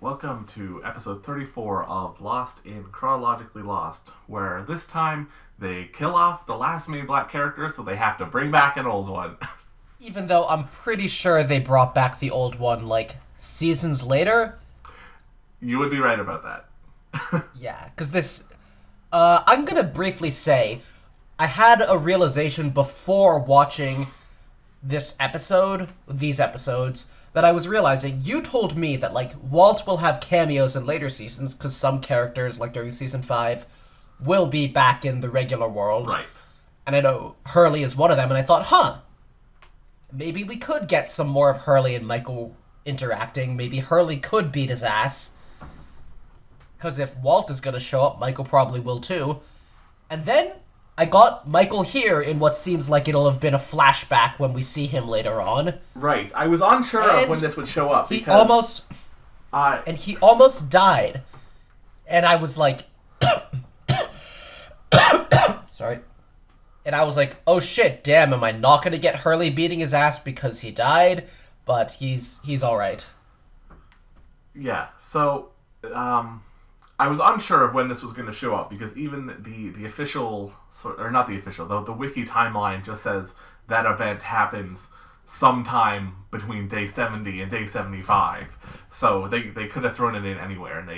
Welcome to episode 34 of Lost in Chronologically Lost, where this time they kill off the last main black character, so they have to bring back an old one. Even though I'm pretty sure they brought back the old one, like, seasons later. You would be right about that. Yeah, because this... I'm gonna briefly say, I had a realization before watching these episodes, that I was realizing, you told me that, like, Walt will have cameos in later seasons, because some characters, like during season 5, will be back in the regular world. Right. And I know Hurley is one of them, and I thought, maybe we could get some more of Hurley and Michael interacting. Maybe Hurley could beat his ass. Because if Walt is going to show up, Michael probably will too. And then I got Michael here in what seems like it'll have been a flashback when we see him later on. Right. I was unsure of when this would show up. He almost died. And I was like... Sorry. And I was like, oh shit, damn, am I not going to get Hurley beating his ass because he died? But he's alright. Yeah, so... I was unsure of when this was going to show up, because even the official, or not the official, the wiki timeline just says that event happens sometime between day 70 and day 75. So they could have thrown it in anywhere, and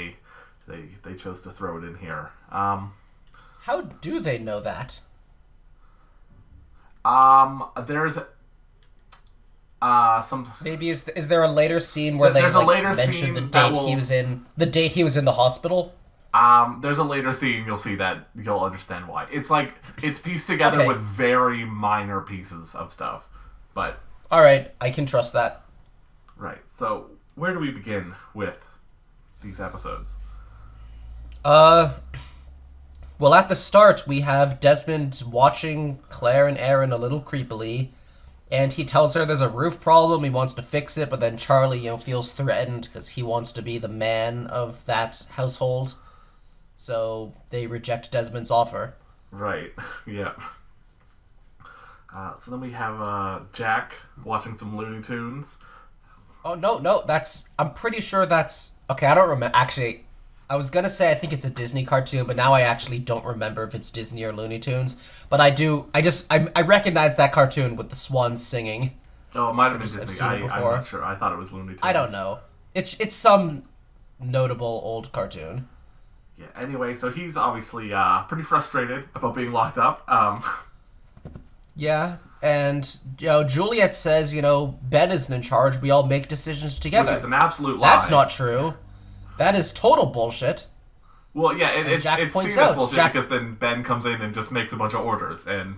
they chose to throw it in here. How do they know that? There's some... Maybe is there a later scene where they mention the date he was in the hospital? There's a later scene you'll see that you'll understand why. It's pieced together with very minor pieces of stuff, but all right, I can trust that. Right. So where do we begin with these episodes? Well, at the start we have Desmond watching Claire and Aaron a little creepily. And he tells her there's a roof problem, he wants to fix it, but then Charlie, feels threatened because he wants to be the man of that household. So they reject Desmond's offer. Right, yeah. So then we have Jack watching some Looney Tunes. Oh, no, I'm pretty sure that's... Okay, I don't remember. Actually, I was gonna say I think it's a Disney cartoon, but now I actually don't remember if it's Disney or Looney Tunes. But I do. I recognize that cartoon with the swans singing. Oh, it might have been Disney. I'm not sure. I thought it was Looney Tunes. I don't know. It's some notable old cartoon. Yeah. Anyway, so he's obviously pretty frustrated about being locked up. Yeah, and Juliet says, Ben isn't in charge. We all make decisions together. Which is an absolute lie. That's not true. That is total bullshit. Well, yeah, it's seen as bullshit because then Ben comes in and just makes a bunch of orders, and...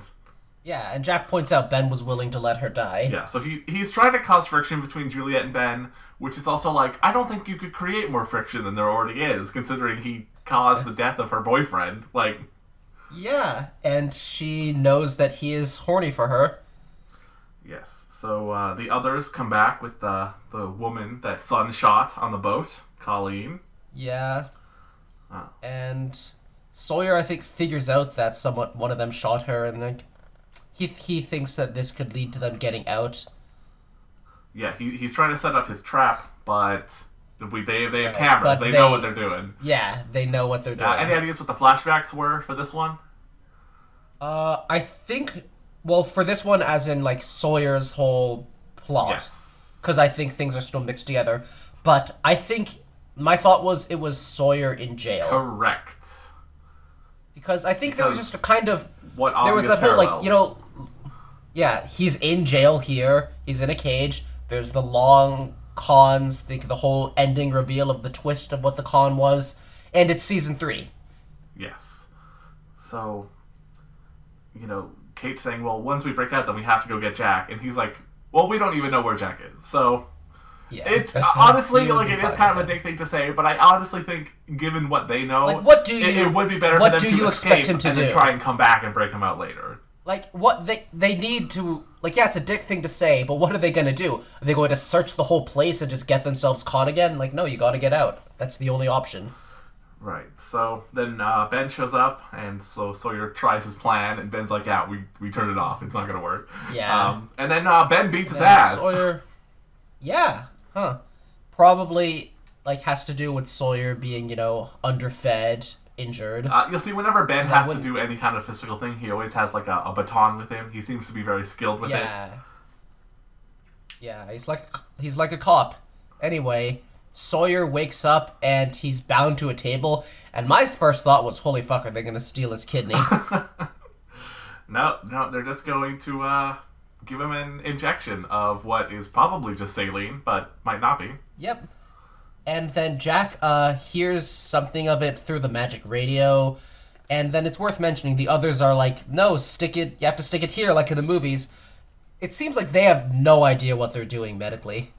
Yeah, and Jack points out Ben was willing to let her die. Yeah, so he's trying to cause friction between Juliet and Ben, which is also like, I don't think you could create more friction than there already is, considering he caused the death of her boyfriend. Like... Yeah, and she knows that he is horny for her. Yes, so the others come back with the woman that Sun shot on the boat. Colleen. Yeah. And Sawyer, I think, figures out that one of them shot her, and he thinks that this could lead to them getting out. Yeah, he's trying to set up his trap, but they have cameras. They know what they're doing. Yeah, they know what they're doing. Any ideas what the flashbacks were for this one? I think, well, for this one, as in, like, Sawyer's whole plot. Yes. Because I think things are still mixed together. But I think... My thought was it was Sawyer in jail. Correct. Because I think there was just a kind of... There was that parallels. Whole, yeah, he's in jail here. He's in a cage. There's the long cons, the whole ending reveal of the twist of what the con was. And it's season 3. Yes. So, Kate's saying, well, once we break out, then we have to go get Jack. And he's like, well, we don't even know where Jack is. So... Yeah. It honestly, it is kind of a dick thing to say, but I honestly think, given what they know, it would be better for them to escape him and then try and come back and break him out later. Like, what they need to... Like, yeah, it's a dick thing to say, but what are they going to do? Are they going to search the whole place and just get themselves caught again? Like, no, you got to get out. That's the only option. Right. So then Ben shows up, and so Sawyer tries his plan, and Ben's like, yeah, we turned it off. It's not going to work. Yeah. And then Ben beats his ass. Sawyer... Yeah. Huh. Probably, like has to do with Sawyer being, underfed, injured. You'll see whenever Ben 'Cause I has to do any kind of physical thing, he always has like a baton with him. He seems to be very skilled with it. Yeah, he's like a cop. Anyway, Sawyer wakes up and he's bound to a table, and my first thought was, holy fuck, are they gonna steal his kidney? No, they're just going to give him an injection of what is probably just saline, but might not be. Yep. And then Jack hears something of it through the magic radio, and then it's worth mentioning the others are like, no, you have to stick it here, like in the movies. It seems like they have no idea what they're doing medically.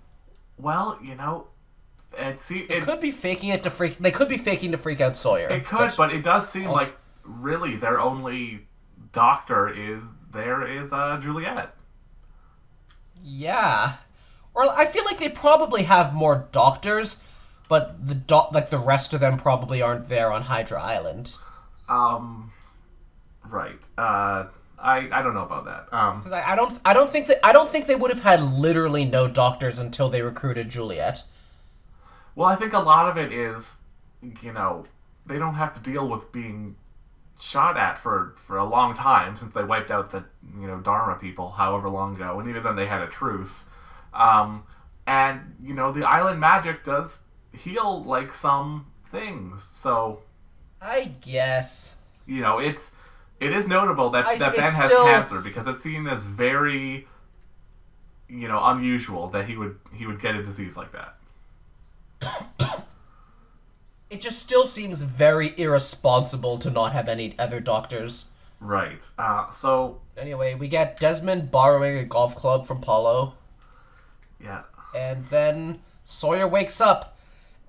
Well, it could be faking it to freak. They could be faking to freak out Sawyer. It could, but it does seem like really their only doctor is Juliet. Yeah, or I feel like they probably have more doctors, but the rest of them probably aren't there on Hydra Island. Right. I don't know about that. Because I don't think they would have had literally no doctors until they recruited Juliet. Well, I think a lot of it is, they don't have to deal with being shot at for a long time since they wiped out the Dharma people however long ago, and even then they had a truce. And the island magic does heal like some things, so I guess it is notable that Ben has cancer because it's seen as very unusual that he would get a disease like that. It just still seems very irresponsible to not have any other doctors. Right. So anyway, we get Desmond borrowing a golf club from Paulo. Yeah. And then Sawyer wakes up,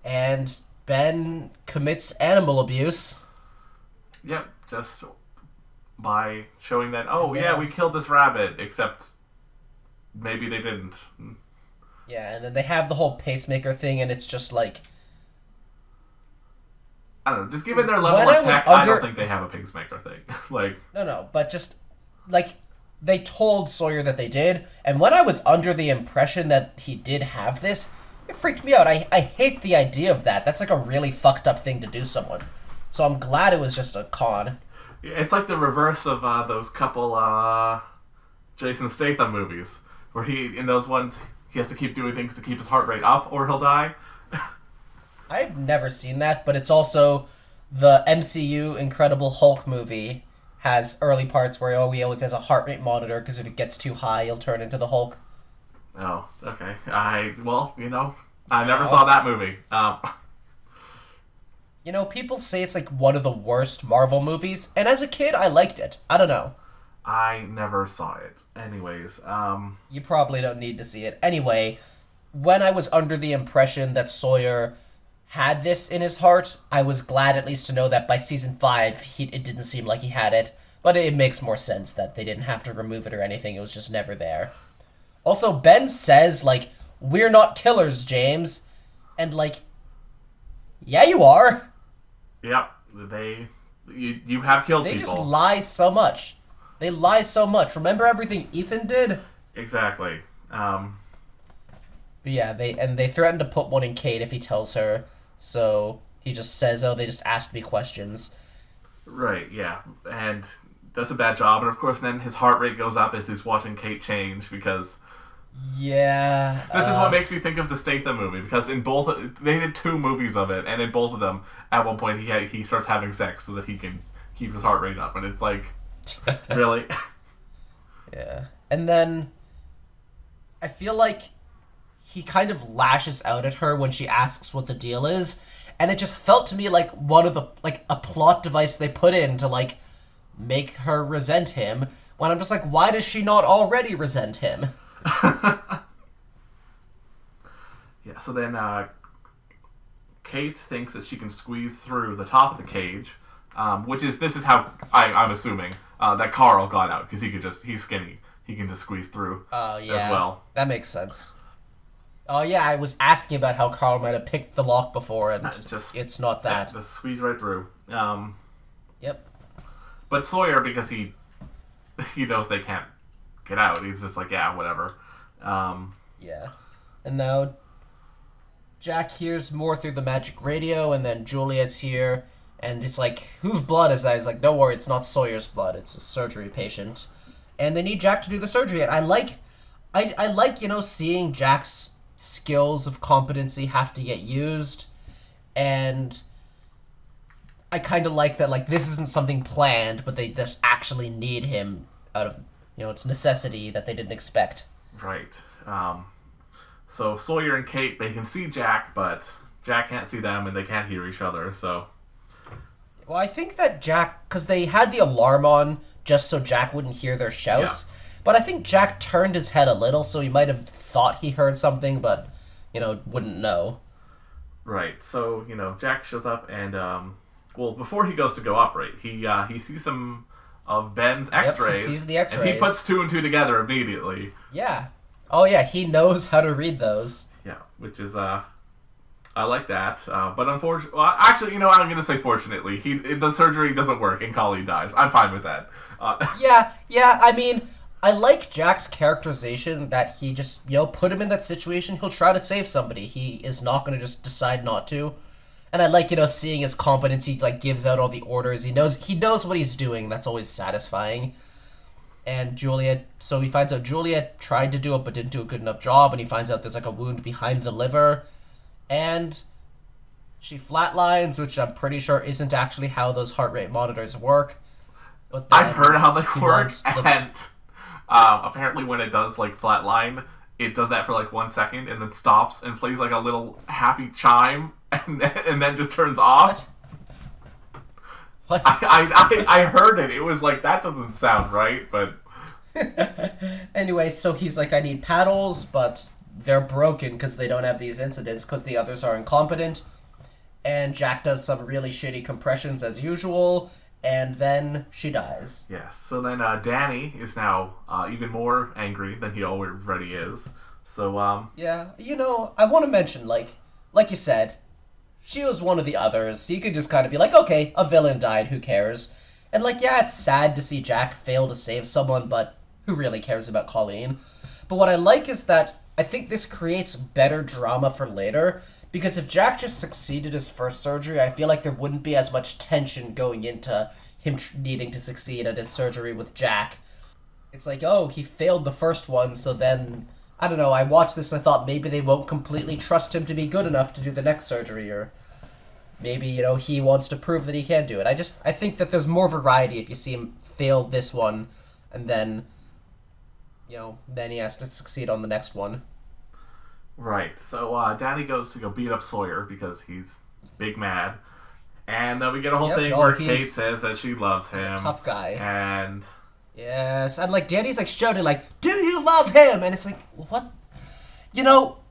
and Ben commits animal abuse. Yep, just by showing that, we killed this rabbit, except maybe they didn't. Yeah, and then they have the whole pacemaker thing, and it's just like... I don't know, just given their level of tech, I don't think they have a pacemaker thing. No, but just, they told Sawyer that they did, and when I was under the impression that he did have this, it freaked me out. I hate the idea of that. That's like a really fucked up thing to do someone. So I'm glad it was just a con. It's like the reverse of those couple Jason Statham movies, where in those ones, he has to keep doing things to keep his heart rate up or he'll die. I've never seen that, but it's also the MCU Incredible Hulk movie has early parts where he always has a heart rate monitor because if it gets too high, he'll turn into the Hulk. Oh, okay. I never saw that movie. People say it's like one of the worst Marvel movies, and as a kid, I liked it. I don't know. I never saw it. Anyways, You probably don't need to see it. Anyway, when I was under the impression that Sawyer had this in his heart, I was glad at least to know that by season 5, it didn't seem like he had it. But it makes more sense that they didn't have to remove it or anything. It was just never there. Also, Ben says, we're not killers, James. And, yeah, you are. Yep. You have killed people. They just lie so much. They lie so much. Remember everything Ethan did? Exactly. But yeah, they threaten to put one in Kate if he tells her. So he just says, they just asked me questions. Right, yeah. And does a bad job. And of course then his heart rate goes up as he's watching Kate change because... Yeah. This is what makes me think of the Statham movie, because in both... They did 2 movies of it, and in both of them, at one point he starts having sex so that he can keep his heart rate up. And it's like, really? Yeah. And then I feel like he kind of lashes out at her when she asks what the deal is, and it just felt to me like one of the a plot device they put in to make her resent him, when I'm just like, why does she not already resent him? Yeah, so then Kate thinks that she can squeeze through the top of the cage, this is how I'm assuming that Carl got out, because he's skinny, he can just squeeze through as well. That makes sense. Oh yeah, I was asking about how Carl might have picked the lock before, and it's not that. Yeah, just squeeze right through. Yep. But Sawyer, because he knows they can't get out, he's just like, yeah, whatever. Yeah. And now Jack hears more through the magic radio, and then Juliet's here, and it's like, whose blood is that? He's like, don't worry, it's not Sawyer's blood, it's a surgery patient. And they need Jack to do the surgery, and I like, seeing Jack's skills of competency have to get used, and I kind of like that, like, this isn't something planned, but they just actually need him out of, it's necessity that they didn't expect. Right. So Sawyer and Kate, they can see Jack, but Jack can't see them, and they can't hear each other, so... Well, I think that Jack... Because they had the alarm on just so Jack wouldn't hear their shouts, but I think Jack turned his head a little, so he might have thought he heard something, but, wouldn't know. Right, so, Jack shows up, and, well, before he goes to go operate, he sees some of Ben's x-rays, he sees the x-rays. And he puts 2 and 2 together immediately. Yeah. Oh, yeah, he knows how to read those. Yeah, which is, I like that. But unfortunately, well, actually, I'm going to say fortunately, the surgery doesn't work and Colleen dies. I'm fine with that. Yeah, I mean, I like Jack's characterization that he just, put him in that situation, he'll try to save somebody. He is not going to just decide not to. And I like, seeing his competence. He, gives out all the orders. He knows what he's doing. That's always satisfying. And Juliet, so he finds out Juliet tried to do it but didn't do a good enough job, and he finds out there's, a wound behind the liver. And she flatlines, which I'm pretty sure isn't actually how those heart rate monitors work. But I've heard how they work, and apparently when it does, flatline, it does that for, 1 second, and then stops and plays, a little happy chime, and then just turns off. What? I heard it. It was that doesn't sound right, but... Anyway, so he's like, I need paddles, but they're broken because they don't have these incidents because the others are incompetent. And Jack does some really shitty compressions as usual, and then she dies. Yes, so then Danny is now even more angry than he already is. So, Yeah, I want to mention, like you said, she was one of the others, so you could just kind of be like, okay, a villain died, who cares? And, yeah, it's sad to see Jack fail to save someone, but who really cares about Colleen? But what I like is that I think this creates better drama for later, because if Jack just succeeded his first surgery, I feel like there wouldn't be as much tension going into him needing to succeed at his surgery with Jack. It's like, oh, he failed the first one, so then... I don't know, I watched this and I thought maybe they won't completely trust him to be good enough to do the next surgery, or maybe, he wants to prove that he can do it. I think that there's more variety if you see him fail this one, and then, then he has to succeed on the next one. Right, so Danny goes to go beat up Sawyer because he's big mad, and then we get a whole thing where Kate says that she loves him. He's a tough guy. And... Yes, and Danny's shouting do you love him? And it's like, what?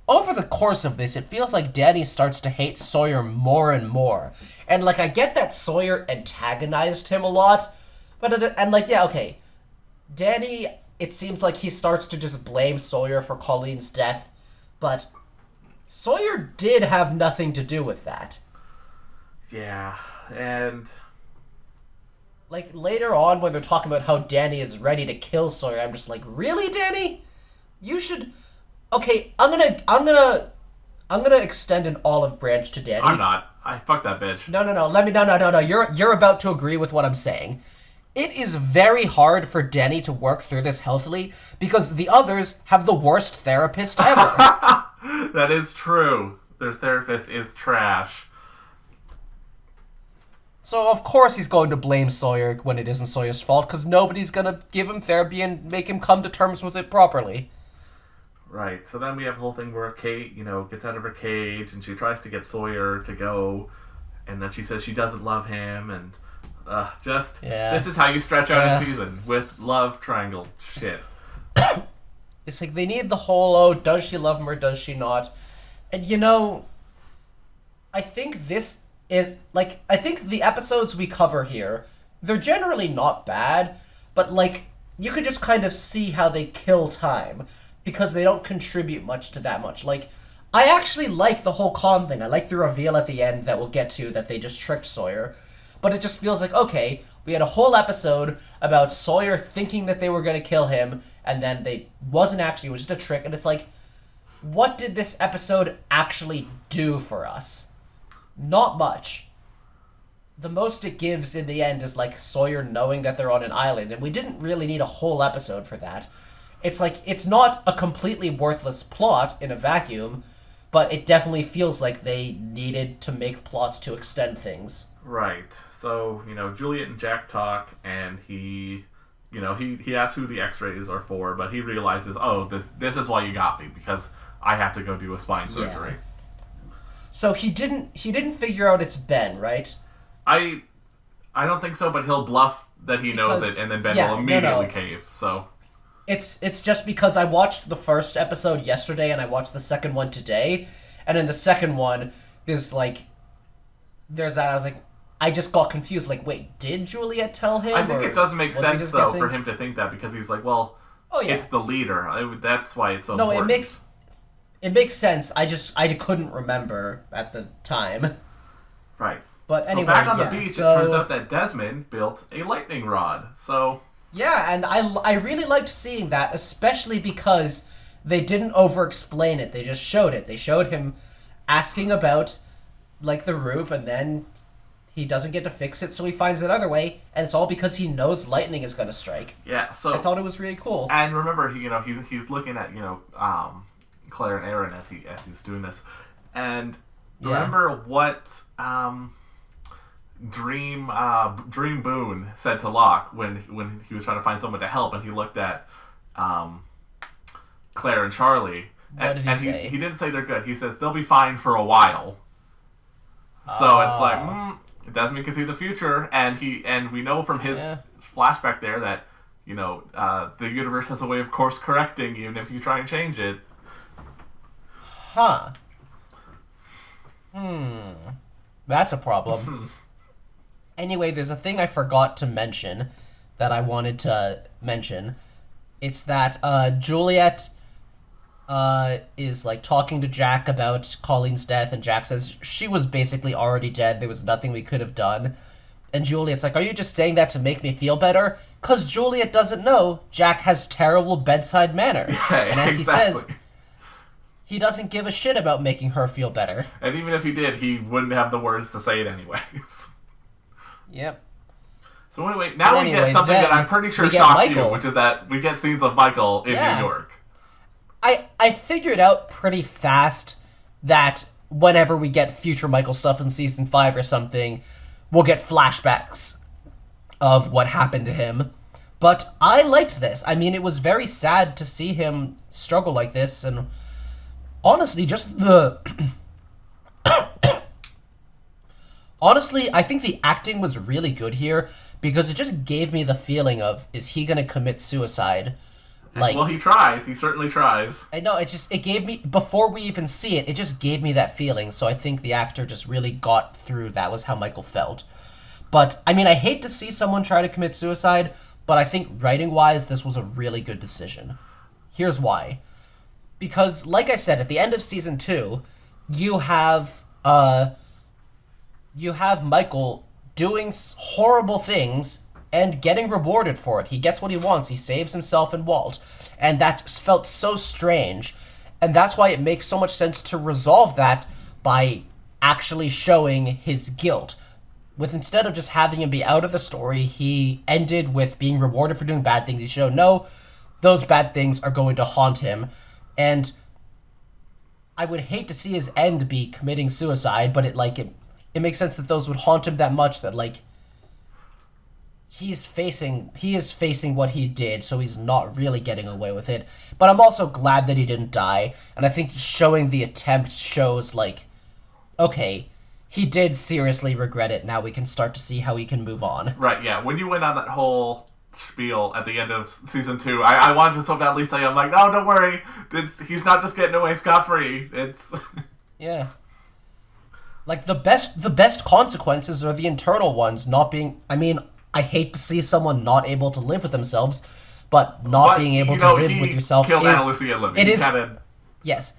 Over the course of this, it feels like Danny starts to hate Sawyer more and more. And I get that Sawyer antagonized him a lot, but okay. Danny, it seems like he starts to just blame Sawyer for Colleen's death, but Sawyer did have nothing to do with that. Yeah, and... later on when they're talking about how Danny is ready to kill Sawyer, I'm just like, really, Danny? You should... Okay, I'm gonna extend an olive branch to Danny. I'm not. Fuck that bitch. No. You're about to agree with what I'm saying. It is very hard for Danny to work through this healthily because the others have the worst therapist ever. That is true. Their therapist is trash. So, of course, he's going to blame Sawyer when it isn't Sawyer's fault, because nobody's going to give him therapy and make him come to terms with it properly. Right, so then we have a whole thing where Kate, gets out of her cage, and she tries to get Sawyer to go, and then she says she doesn't love him, and this is how you stretch out a season, with love triangle shit. It's they need the whole, does she love him or does she not? And, I think this... I think the episodes we cover here, they're generally not bad, but, you could just kind of see how they kill time, because they don't contribute much to that much. I actually like the whole con thing. I like the reveal at the end that we'll get to, that they just tricked Sawyer, but it just feels okay, we had a whole episode about Sawyer thinking that they were going to kill him, and then it was just a trick, and it's what did this episode actually do for us? Not much. The most it gives in the end is, like, Sawyer knowing that they're on an island, and we didn't really need a whole episode for that. It's like, it's not a completely worthless plot in a vacuum, but it definitely feels like they needed to make plots to extend things. Right. So, Juliet and Jack talk, and he asks who the x-rays are for, but he realizes, oh, this is why you got me, because I have to go do a spine surgery. So he didn't figure out it's Ben, right? I don't think so, but he'll bluff that he knows it, and then Ben will immediately cave. So it's just because I watched the first episode yesterday and I watched the second one today, and in the second one there's that I was like, I just got confused. Like, wait, did Juliet tell him? I think it does make sense though for him to think that, because he's like, well, it's the leader. That's why it's so important. No, it makes sense. I couldn't remember at the time. Right. But anyway, so back on the beach, it turns out that Desmond built a lightning rod. So yeah, and I really liked seeing that, especially because they didn't over-explain it. They just showed it. They showed him asking about, like, the roof, and then he doesn't get to fix it, so he finds another way, and it's all because he knows lightning is going to strike. Yeah, so I thought it was really cool. And remember, he's looking at Claire and Aaron as he's doing this, and remember what Dream Boone said to Locke when he was trying to find someone to help, and he looked at Claire and Charlie. What did he say? He didn't say they're good. He says they'll be fine for a while. So it's like, Desmond can see the future, and we know from his flashback there that the universe has a way of course correcting even if you try and change it. Huh. That's a problem. Anyway, there's a thing I forgot to mention that I wanted to mention. It's that Juliet is, like, talking to Jack about Colleen's death, and Jack says she was basically already dead. There was nothing we could have done. And Juliet's like, are you just saying that to make me feel better? Because Juliet doesn't know Jack has terrible bedside manner. And as he says, he doesn't give a shit about making her feel better. And even if he did, he wouldn't have the words to say it anyways. Yep. So anyway, now we get something that I'm pretty sure shocked you, which is that we get scenes of Michael in New York. I figured out pretty fast that whenever we get future Michael stuff in season 5 or something, we'll get flashbacks of what happened to him. But I liked this. I mean, it was very sad to see him struggle like this, and honestly, just the... Honestly, I think the acting was really good here, because it just gave me the feeling of, is he gonna commit suicide? Like, well, he tries. He certainly tries. I know, it gave me, before we even see it, it just gave me that feeling, so I think the actor just really got through that was how Michael felt. But, I mean, I hate to see someone try to commit suicide, but I think writing-wise, this was a really good decision. Here's why. Because, like I said, at the end of season 2, you have Michael doing horrible things and getting rewarded for it. He gets what he wants. He saves himself and Walt. And that felt so strange. And that's why it makes so much sense to resolve that by actually showing his guilt. With instead of just having him be out of the story, he ended with being rewarded for doing bad things. He showed, no, those bad things are going to haunt him. And I would hate to see his end be committing suicide, but it makes sense that those would haunt him that much that, like, he is facing what he did, so he's not really getting away with it. But I'm also glad that he didn't die, and I think showing the attempt shows, like, okay, he did seriously regret it. Now we can start to see how he can move on. Right, yeah. When you went on that whole spiel at the end of season 2, I wanted to so badly say, I'm like, no, don't worry. He's not just getting away scot-free. It's... Yeah. Like, the best consequences are the internal ones, not being... I mean, I hate to see someone not able to live with themselves, but being able to live with yourself killed Ana Lucia and Libby. It is... Yes.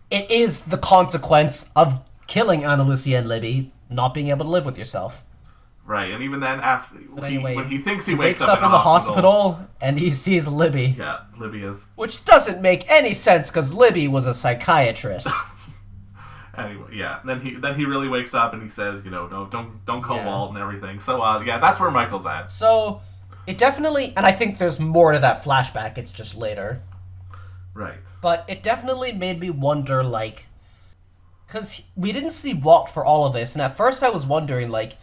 It is the consequence of killing Ana Lucia and Libby, not being able to live with yourself. Right, and even then, after when he thinks he wakes up in the hospital, and he sees Libby. Yeah, Libby is... Which doesn't make any sense, because Libby was a psychiatrist. Anyway, yeah. Then he really wakes up, and he says, no, don't call Walt and everything. So, yeah, that's where Michael's at. So, it definitely... And I think there's more to that flashback, it's just later. Right. But it definitely made me wonder, like... Because we didn't see Walt for all of this, and at first I was wondering, like...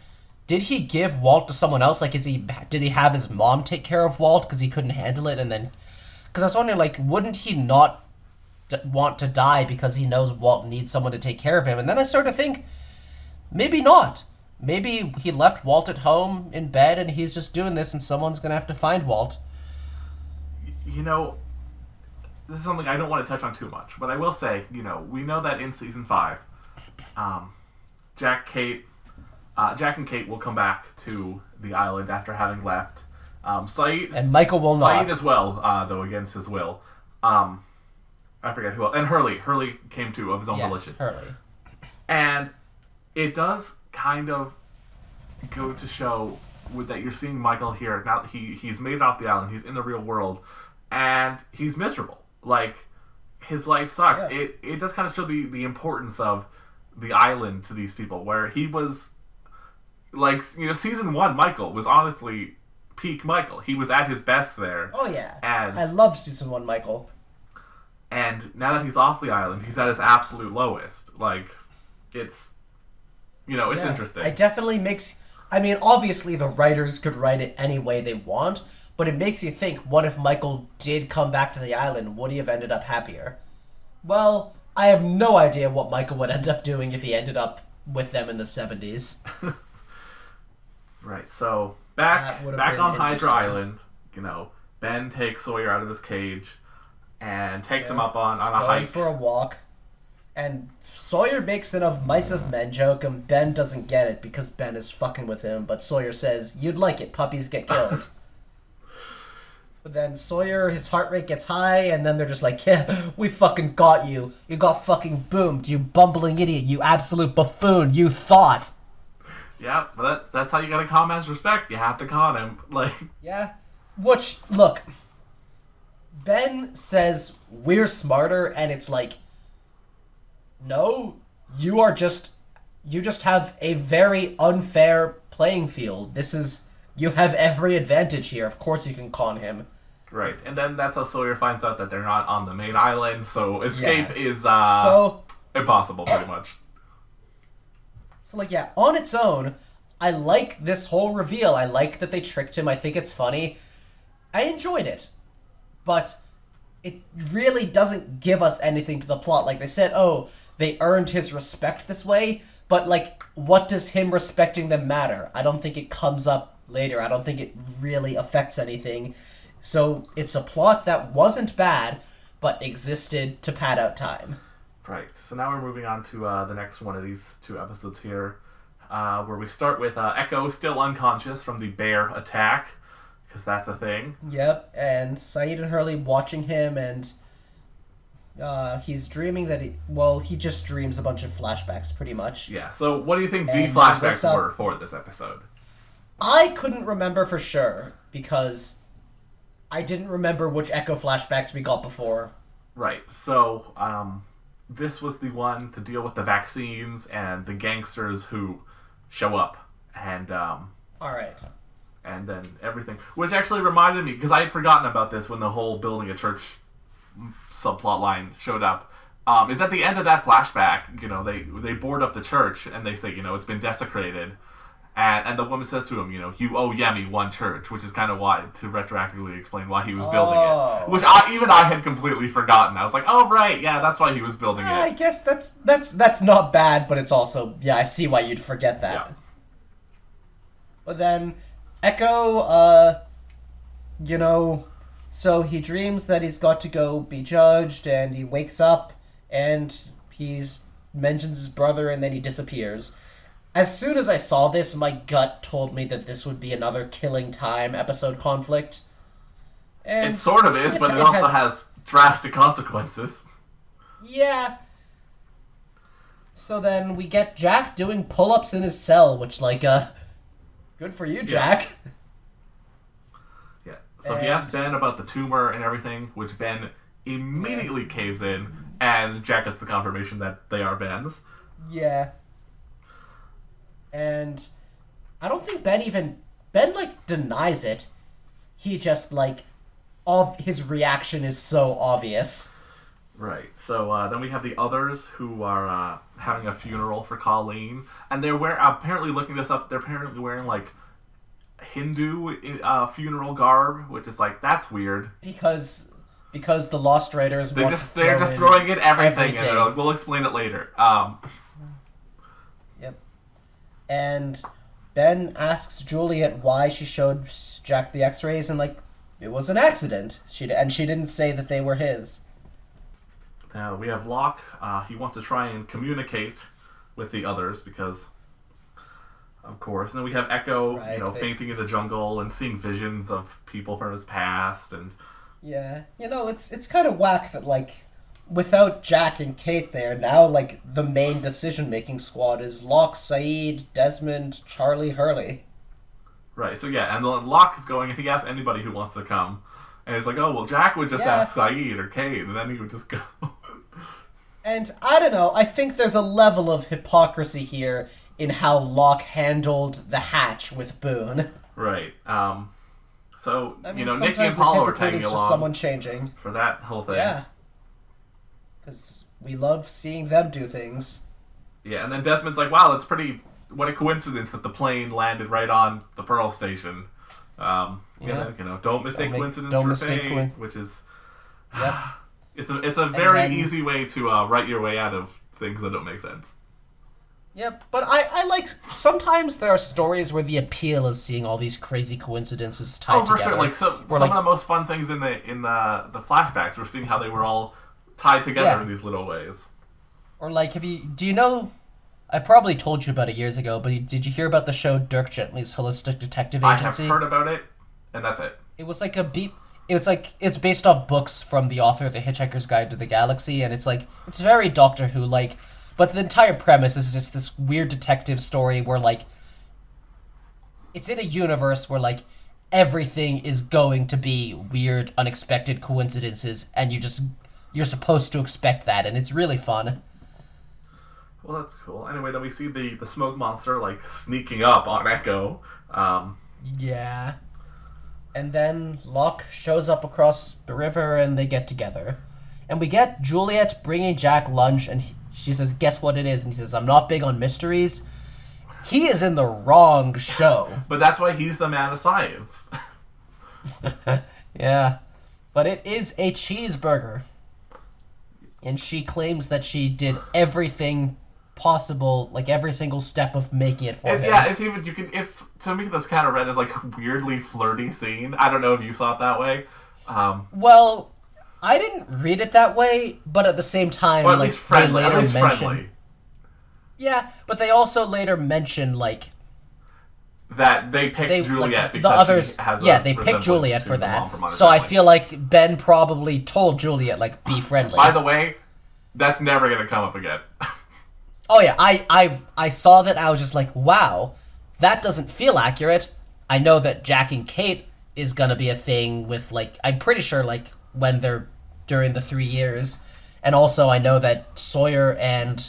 Did he give Walt to someone else? Like, did he have his mom take care of Walt because he couldn't handle it? And then, because I was wondering, like, wouldn't he not want to die because he knows Walt needs someone to take care of him? And then I started to think, maybe not. Maybe he left Walt at home in bed and he's just doing this and someone's going to have to find Walt. This is something I don't want to touch on too much, but I will say, we know that in season 5, Jack and Kate will come back to the island after having left. Saeed... And Michael will not. Saeed as well, though against his will. I forget who else. And Hurley. Hurley came to of his own volition. Hurley. And it does kind of go to show that you're seeing Michael here. Now he's made it off the island. He's in the real world. And he's miserable. Like, his life sucks. Yeah. It does kind of show the importance of the island to these people, where he was... Like, season 1, Michael was honestly peak Michael. He was at his best there. Oh, yeah. And I loved season 1 Michael. And now that he's off the island, he's at his absolute lowest. Like, it's interesting. It definitely makes... I mean, obviously the writers could write it any way they want, but it makes you think, what if Michael did come back to the island? Would he have ended up happier? Well, I have no idea what Michael would end up doing if he ended up with them in the 70s. Right, so back on Hydra Island, Ben takes Sawyer out of his cage and takes him up on a hike. Going for a walk. And Sawyer makes an of mice of men joke, and Ben doesn't get it because Ben is fucking with him, but Sawyer says, "You'd like it, puppies get killed." But then Sawyer, his heart rate gets high, and then they're just like, "Yeah, we fucking got you. You got fucking boomed, you bumbling idiot, you absolute buffoon, you thought." Yeah, but that's how you gotta con man's respect. You have to con him. Like... Yeah. Which, look, Ben says, "We're smarter," and it's like, no, you just have a very unfair playing field. You have every advantage here. Of course you can con him. Right, and then that's how Sawyer finds out that they're not on the main island, so escape is impossible, pretty much. So, on its own, I like this whole reveal. I like that they tricked him. I think it's funny. I enjoyed it. But it really doesn't give us anything to the plot. Like, they said, they earned his respect this way, but, what does him respecting them matter? I don't think it comes up later. I don't think it really affects anything. So, it's a plot that wasn't bad, but existed to pad out time. Right, so now we're moving on to the next one of these 2 episodes here, where we start with Echo still unconscious from the bear attack, because that's a thing. Yep, and Saeed and Hurley watching him, and he's dreaming that he just dreams a bunch of flashbacks, pretty much. Yeah, so what do you think the flashbacks were for this episode? I couldn't remember for sure, because I didn't remember which Echo flashbacks we got before. Right, so, this was the one to deal with the vaccines and the gangsters who show up, and alright. And then everything, which actually reminded me, because I had forgotten about this when the whole building a church subplot line showed up, is at the end of that flashback, they board up the church, and they say, it's been desecrated, and the woman says to him, you owe Yemi one church, which is kind of why, to retroactively explain why he was building it. Which I had completely forgotten. I was like, oh, right, yeah, that's why he was building it. I guess that's not bad, but it's also, I see why you'd forget that. Yeah. But then, Echo, so he dreams that he's got to go be judged, and he wakes up, and he mentions his brother, and then he disappears. As soon as I saw this, my gut told me that this would be another Killing Time episode conflict. And it sort of is, but it also has drastic consequences. Yeah. So then we get Jack doing pull-ups in his cell, which, Good for you, Jack. Yeah. So he asks Ben about the tumor and everything, which Ben immediately caves in, and Jack gets the confirmation that they are Ben's. Yeah. And I don't think Ben, like, denies it. He just, like, his reaction is so obvious. Right. So then we have the others who are having a funeral for Colleen, and they're apparently looking this up. They're apparently wearing like Hindu funeral garb, which is like that's weird. Because the Lost Raiders they're just throwing in everything. And they're like, we'll explain it later. Yep. And Ben asks Juliet why she showed Jack the X-rays, and like it was an accident. She didn't say that they were his. We have Locke. He wants to try and communicate with the others because, of course. And then we have Echo, fainting in the jungle and seeing visions of people from his past. And yeah, it's kind of whack that like without Jack and Kate there, now like the main decision-making squad is Locke, Saeed, Desmond, Charlie, Hurley. Right. So yeah, and then Locke is going, and he asks anybody who wants to come. And it's like, oh, well, Jack would just ask Saeed or Kate, and then he would just go. And I don't know, I think there's a level of hypocrisy here in how Locke handled the hatch with Boone. Right. So, I mean, Nikki and Paulo are tagging along. Just someone changing. For that whole thing. Yeah. Because we love seeing them do things. Yeah, and then Desmond's like, wow, what a coincidence that the plane landed right on the Pearl Station. Don't mistake coincidence for fate, which is... Yep. It's a very easy way to write your way out of things that don't make sense. Yep, but I like... Sometimes there are stories where the appeal is seeing all these crazy coincidences tied together. Oh, for sure. Like, some of the most fun things in the flashbacks were seeing how they were all tied together in these little ways. Or, like, do you know... I probably told you about it years ago, but did you hear about the show Dirk Gently's Holistic Detective Agency? I have heard about it, and that's it. It was like it's based off books from the author of The Hitchhiker's Guide to the Galaxy, and it's very Doctor Who like, but the entire premise is just this weird detective story where like it's in a universe where like everything is going to be weird, unexpected coincidences, and you're supposed to expect that, and it's really fun. Well, that's cool. Anyway, then we see the smoke monster like sneaking up on Echo. Yeah. And then Locke shows up across the river and they get together. And we get Juliet bringing Jack lunch, and she says, guess what it is? And he says, I'm not big on mysteries. He is in the wrong show. But that's why he's the man of science. Yeah. But it is a cheeseburger. And she claims that she did everything possible, like every single step of making it for him. Yeah, it's to me that's kind of read as like a weirdly flirty scene. I don't know if you saw it that way. Well, I didn't read it that way, but at the same time, well, like they later mention. Friendly. Yeah, but they also later mention like that they picked Juliet like, because the others. She has they picked Juliet for that. So I feel like Ben probably told Juliet like be friendly. By the way, that's never gonna come up again. Oh yeah, I saw that. I was just like, wow, that doesn't feel accurate. I know that Jack and Kate is gonna be a thing with like, I'm pretty sure like when they're during the 3 years, and also I know that Sawyer and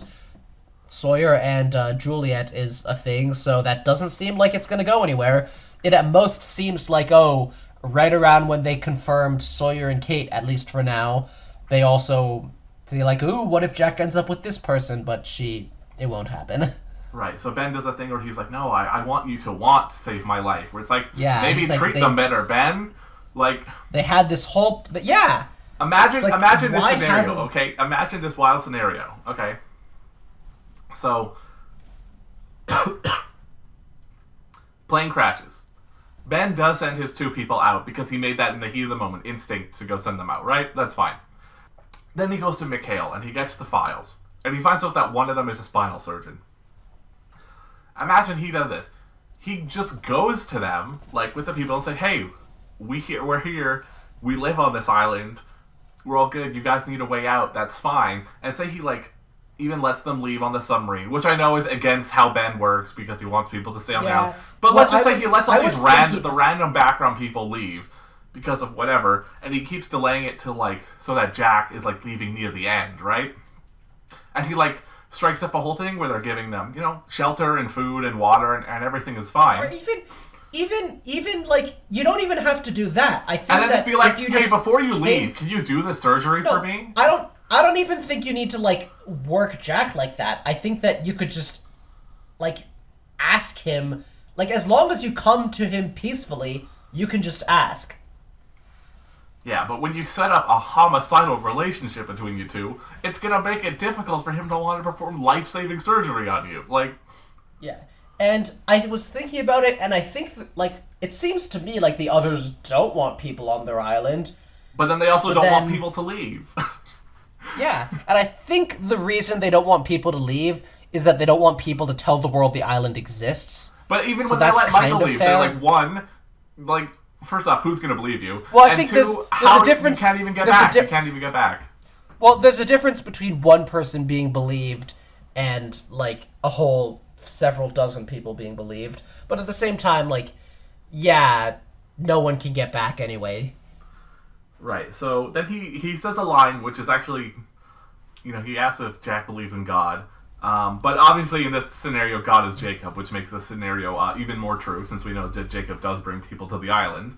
Juliet is a thing. So that doesn't seem like it's gonna go anywhere. It at most seems like right around when they confirmed Sawyer and Kate, at least for now, they also. So you're like, ooh, what if Jack ends up with this person? But it won't happen. Right, so Ben does a thing where he's like, no, I want you to want to save my life. Where it's like, maybe treat them better, Ben. Like... They had this whole... Yeah! Imagine this scenario, okay? Imagine this wild scenario, okay? So... plane crashes. Ben does send his 2 people out because he made that in the heat of the moment. Instinct to go send them out, right? That's fine. Then he goes to McHale, and he gets the files. And he finds out that one of them is a spinal surgeon. Imagine he does this. He just goes to them, like, with the people and say, hey, we're here. We live on this island. We're all good. You guys need a way out. That's fine. And say even lets them leave on the submarine, which I know is against how Ben works because he wants people to stay on the Yeah. island. But Well, let's just say he lets all these thinking- the random background people leave because of whatever, and he keeps delaying it to like so that Jack is like leaving near the end, right? And he like strikes up a whole thing where they're giving them, you know, shelter and food and water and everything is fine. Or even like you don't even have to do that. I think And then that just be like, if you hey, just before you came- leave, can you do the surgery for me? I don't even think you need to like work Jack like that. I think that you could just like ask him, like as long as you come to him peacefully, you can just ask. Yeah, but when you set up a homicidal relationship between you two, it's gonna make it difficult for him to want to perform life-saving surgery on you. Like, Yeah. And I was thinking about it, and I think that, like, it seems to me like the others don't want people on their island. but then they also But don't want then- people to leave. Yeah. And I think the reason they don't want people to leave is that they don't want people to tell the world the island exists. But even So when they that's let Michael kind of leave, fair. they're like, one, like, first off, who's gonna believe you? Well, I and think two, there's how a difference. You can't even get there's a back. di- You can't even get back. Well, there's a difference between one person being believed and, like, a whole several dozen people being believed. But at the same time, like, yeah, no one can get back anyway. Right. So then he says a line which is actually, you know, he asks if Jack believes in God. But obviously in this scenario, God is Jacob, which makes the scenario even more true since we know that Jacob does bring people to the island.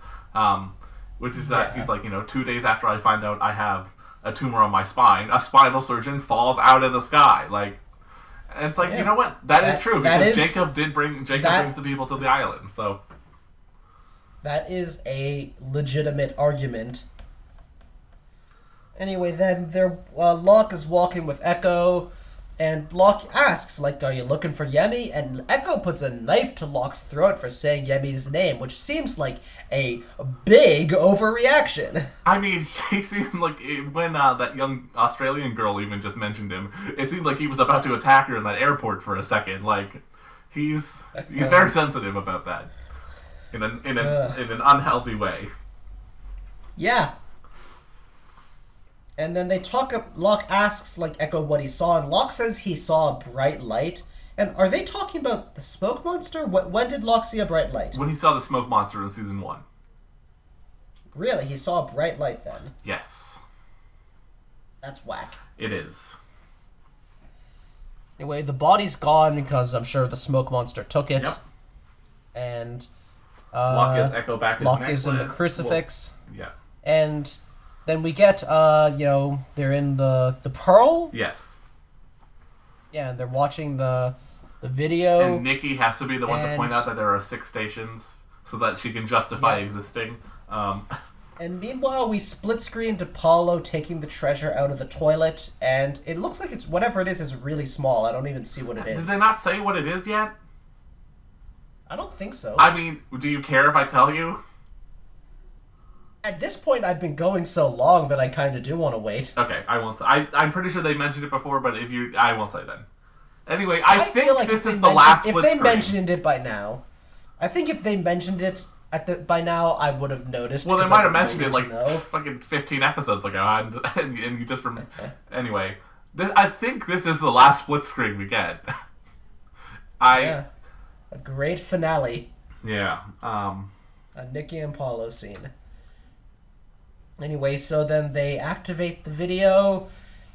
Which is that he's like, you know, 2 days after I find out I have a tumor on my spine, a spinal surgeon falls out of the sky. Like, and it's like, you know what? That is true because Jacob brings the people to the island. So that is a legitimate argument. Anyway, then Locke is walking with Echo, and Locke asks, like, are you looking for Yemi? And Echo puts a knife to Locke's throat for saying Yemi's name, which seems like a big overreaction. I mean, he seemed like when that young Australian girl even just mentioned him, it seemed like he was about to attack her in that airport for a second. Like, he's very sensitive about that in an unhealthy way. Yeah. And then they talk. Locke asks like Echo what he saw, and Locke says he saw a bright light. And are they talking about the smoke monster? When did Locke see a bright light? When he saw the smoke monster in season 1. Really, he saw a bright light then. Yes, That's whack. it is. Anyway, the body's gone because I'm sure the smoke monster took it. Yep. And Locke gives Echo back his Locke necklace. gives him the crucifix. Well, yeah. And then we get they're in the Pearl. Yes. Yeah, and they're watching the video. And Nikki has to be the one to point out that there are 6 stations so that she can justify existing. And meanwhile, we split screen to Paulo taking the treasure out of the toilet, and it looks like it's whatever it is really small. I don't even see what it is. Did they not say what it is yet? I don't think so. I mean, do you care if I tell you? At this point, I've been going so long that I kind of do want to wait. Okay, I won't say. I'm pretty sure they mentioned it before, but I won't say then. Anyway, I think feel like this if is they the last If split they screen. mentioned it by now, I think if they mentioned it by now, I would have noticed. Well, they 'cause might I have would mentioned it need like to know. fucking 15 episodes ago, and you just anyway. I think this is the last split screen we get. Yeah, a great finale. Yeah. A Nikki and Paulo scene. Anyway, so then they activate the video,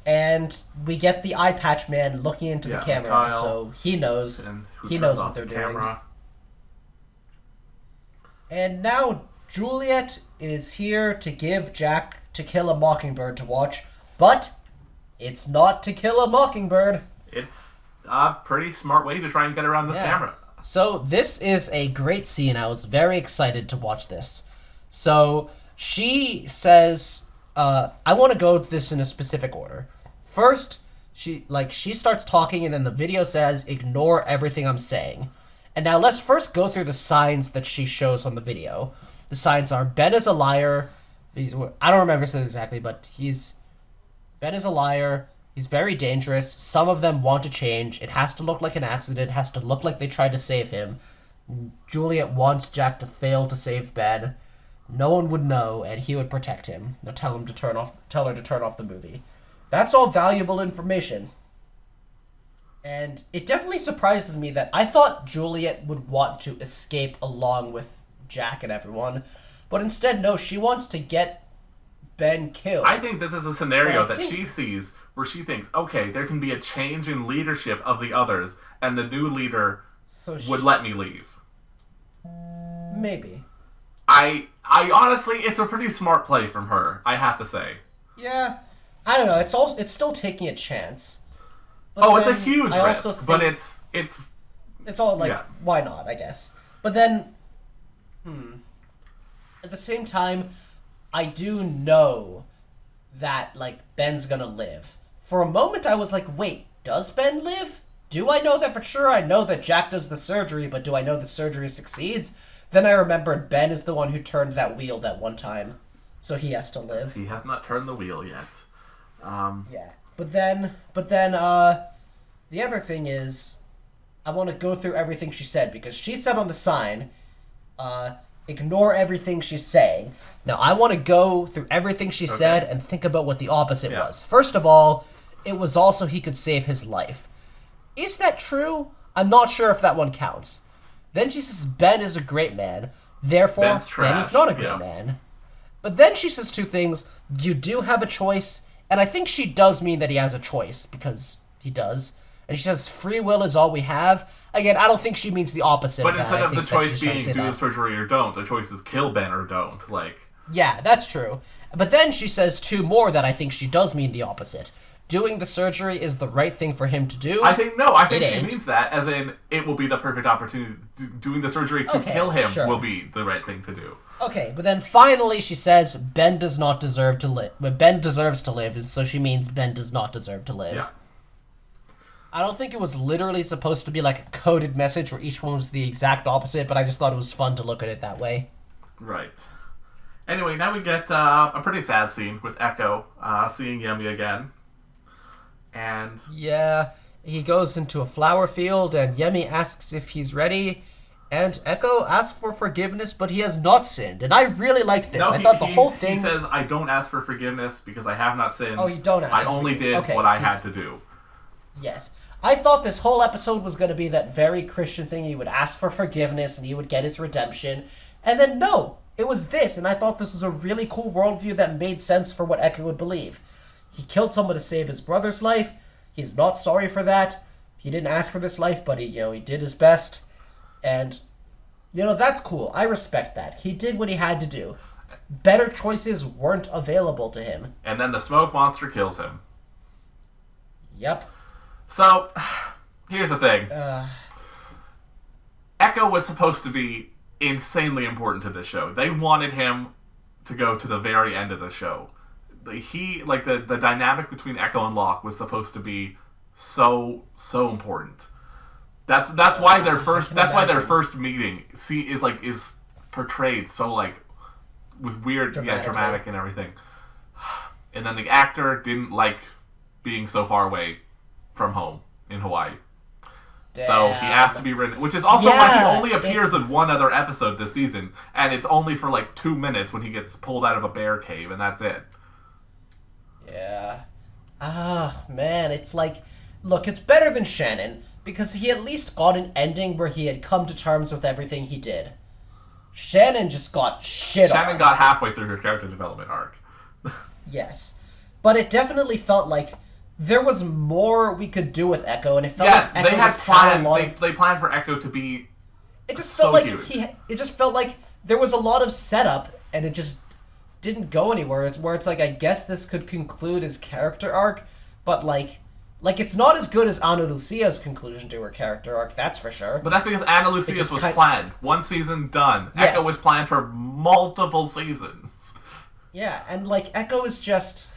and we get the eye patch man looking into the camera, Kyle, so he knows and who he turns knows off what they're the doing. camera. And now Juliet is here to give Jack To Kill a Mockingbird to watch, but it's not To Kill a Mockingbird. It's a pretty smart way to try and get around this camera. So this is a great scene. I was very excited to watch this. So she says, I want to go this in a specific order. First, she starts talking, and then the video says, ignore everything I'm saying. And now let's first go through the signs that she shows on the video. The signs are Ben is a liar. I don't remember saying exactly, but Ben is a liar. He's very dangerous. Some of them want to change. It has to look like an accident. It has to look like they tried to save him. Juliet wants Jack to fail to save Ben. No one would know, and he would protect him. Now tell her to turn off the movie. That's all valuable information. And it definitely surprises me that I thought Juliet would want to escape along with Jack and everyone, but instead, no, she wants to get Ben killed. I think this is a scenario that she sees where she thinks, okay, there can be a change in leadership of the others, and the new leader would let me leave. Maybe. I honestly, it's a pretty smart play from her, I have to say. Yeah, I don't know. It's still taking a chance. But it's a huge risk, but it's all like, why not? I guess. But then, at the same time, I do know that like Ben's gonna live. For a moment, I was like, wait, does Ben live? Do I know that for sure? I know that Jack does the surgery, but do I know the surgery succeeds? Then I remembered Ben is the one who turned that wheel that one time, so he has to live. He has not turned the wheel yet. Yeah, but then, the other thing is, I want to go through everything she said, because she said on the sign, ignore everything she's saying. Now, I want to go through everything she said and think about what the opposite was. First of all, it was also he could save his life. Is that true? I'm not sure if that one counts. Then she says Ben is a great man, therefore Ben is not a great man. But then she says two things. You do have a choice, and I think she does mean that he has a choice, because he does. And she says free will is all we have. Again, I don't think she means the opposite but of that. But instead of the choice being do the surgery or don't, the choice is kill Ben or don't. Yeah, that's true. But then she says two more that I think she does mean the opposite. Doing the surgery is the right thing for him to do. I think she means that, as in, it will be the perfect opportunity. Doing the surgery to kill him will be the right thing to do. Okay, but then finally she says Ben does not deserve to live. But Ben deserves to live, so she means Ben does not deserve to live. Yeah. I don't think it was literally supposed to be like a coded message where each one was the exact opposite, but I just thought it was fun to look at it that way. Right. Anyway, now we get a pretty sad scene with Echo seeing Yemi again. And yeah, he goes into a flower field, and Yemi asks if he's ready, and Echo asks for forgiveness, but he has not sinned. And I really liked this. I thought the whole thing... He says, I don't ask for forgiveness because I have not sinned. Oh, you don't ask I only did what I had to do. Yes. I thought this whole episode was going to be that very Christian thing. He would ask for forgiveness, and he would get his redemption. And then, no, it was this, and I thought this was a really cool worldview that made sense for what Echo would believe. He killed someone to save his brother's life. He's not sorry for that. He didn't ask for this life, but he did his best. And, that's cool. I respect that. He did what he had to do. Better choices weren't available to him. And then the smoke monster kills him. Yep. So, here's the thing. Echo was supposed to be insanely important to this show. They wanted him to go to the very end of the show. The dynamic between Echo and Locke was supposed to be so important. That's why their first meeting is portrayed so with weird dramatic and everything. And then the actor didn't like being so far away from home in Hawaii. Damn. So he asked to be written, which is also why he only appears in one other episode this season, and it's only for 2 minutes when he gets pulled out of a bear cave, and that's it. Yeah. Man, it's look, it's better than Shannon, because he at least got an ending where he had come to terms with everything he did. Shannon just got shit on. Shannon got halfway through her character development arc. Yes. But it definitely felt like there was more we could do with Echo, and it felt like Echo they planned for Echo to be It just so felt like huge. It just felt like there was a lot of setup, and it just didn't go anywhere. It's I guess this could conclude his character arc, but it's not as good as Ana Lucia's conclusion to her character arc, that's for sure. But that's because Ana Lucia's was planned. One season done. Yes. Echo was planned for multiple seasons. Yeah, and Echo is just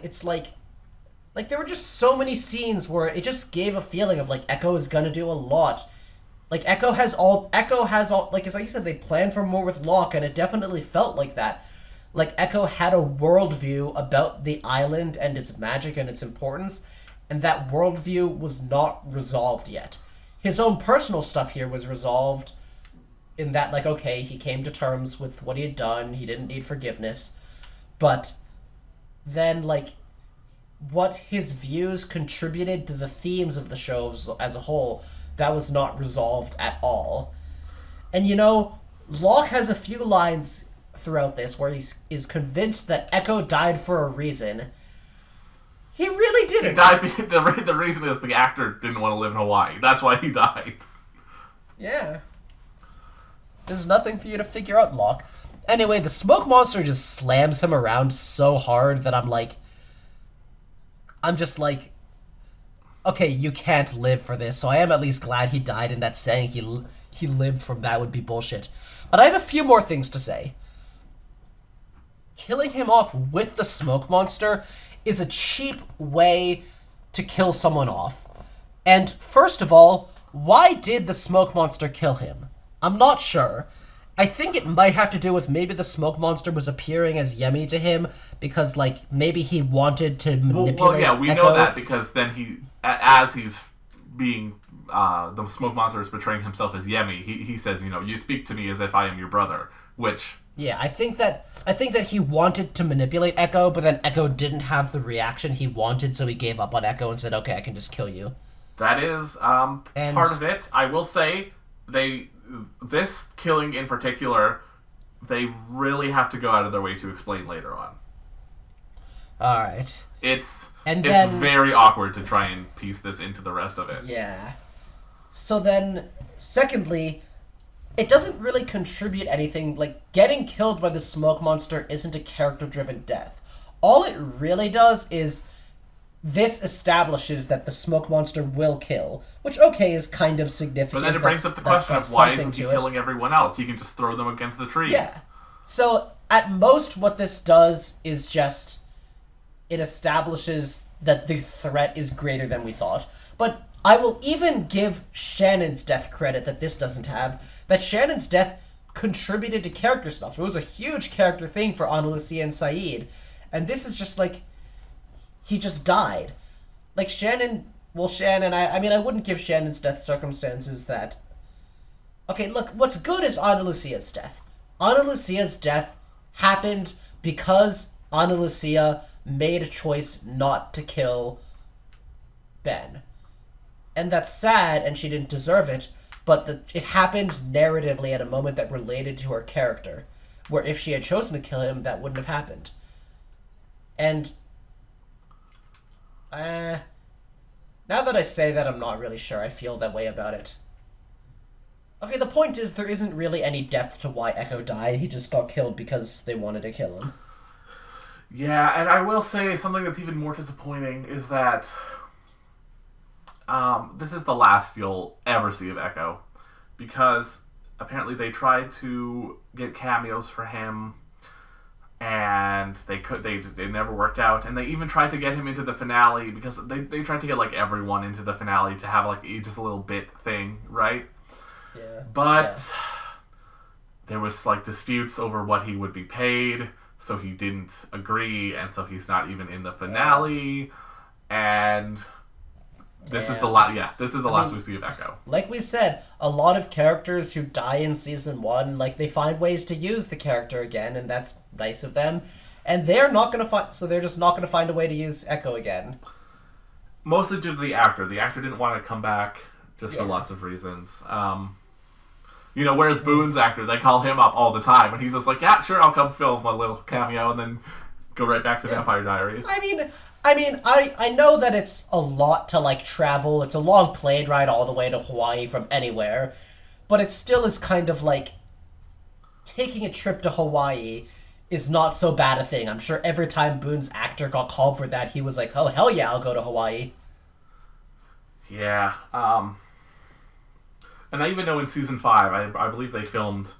it's there were just so many scenes where it just gave a feeling of Echo is gonna do a lot. Echo has all as I said, they planned for more with Locke, and it definitely felt like that. Echo had a worldview about the island and its magic and its importance, and that worldview was not resolved yet. His own personal stuff here was resolved in that, okay, he came to terms with what he had done, he didn't need forgiveness, but then, what his views contributed to the themes of the shows as a whole, that was not resolved at all. And Locke has a few lines throughout this where he is convinced that Echo died for a reason. He really didn't. He died. The reason is the actor didn't want to live in Hawaii. That's why he died. Yeah. There's nothing for you to figure out, Locke. Anyway, the smoke monster just slams him around so hard that I'm just like, okay, you can't live for this. So I am at least glad he died, and that saying he lived from that would be bullshit. But I have a few more things to say. Killing him off with the smoke monster is a cheap way to kill someone off. And first of all, why did the smoke monster kill him? I'm not sure. I think it might have to do with maybe the smoke monster was appearing as Yemi to him because, maybe he wanted to manipulate Well, yeah, we Echo. know that because then as he's being, the smoke monster is portraying himself as Yemi, he says, you speak to me as if I am your brother, which... Yeah, I think that he wanted to manipulate Echo, but then Echo didn't have the reaction he wanted, so he gave up on Echo and said, okay, I can just kill you. That is part of it. I will say, this killing in particular, they really have to go out of their way to explain later on. Alright. It's very awkward to try and piece this into the rest of it. Yeah. So then, secondly, it doesn't really contribute anything. Getting killed by the smoke monster isn't a character-driven death. All it really does is this establishes that the smoke monster will kill, which, okay, is kind of significant. But then it brings up the question of why isn't he killing everyone else? He can just throw them against the trees. Yeah. So, at most, what this does is just... it establishes that the threat is greater than we thought. But I will even give Shannon's death credit that this doesn't have. That Shannon's death contributed to character stuff. It was a huge character thing for Ana Lucia and Saeed. And this is just he just died. Shannon, I wouldn't give Shannon's death circumstances that... Okay, look, what's good is Ana Lucia's death. Ana Lucia's death happened because Ana Lucia made a choice not to kill Ben. And that's sad, and she didn't deserve it, but it happened narratively at a moment that related to her character, where if she had chosen to kill him, that wouldn't have happened. And... now that I say that, I'm not really sure I feel that way about it. Okay, the point is, there isn't really any depth to why Echo died. He just got killed because they wanted to kill him. Yeah, and I will say something that's even more disappointing is that this is the last you'll ever see of Echo, because apparently they tried to get cameos for him, and they never worked out, and they even tried to get him into the finale because they tried to get everyone into the finale to have just a little bit thing, right? Yeah. But there was disputes over what he would be paid. So he didn't agree, and so he's not even in the finale. And this is the last. This is the last we see of Echo. Like we said, a lot of characters who die in season 1, they find ways to use the character again, and that's nice of them. And they're not going to find. So they're just not going to find a way to use Echo again. Mostly due to the actor. The actor didn't want to come back just for lots of reasons. Whereas Boone's actor, they call him up all the time, and he's just yeah, sure, I'll come film a little cameo and then go right back to Vampire Diaries. I know that it's a lot to travel. It's a long plane ride all the way to Hawaii from anywhere, but it still is kind of taking a trip to Hawaii is not so bad a thing. I'm sure every time Boone's actor got called for that, he was oh, hell yeah, I'll go to Hawaii. Yeah, and I even know in season 5, I believe they filmed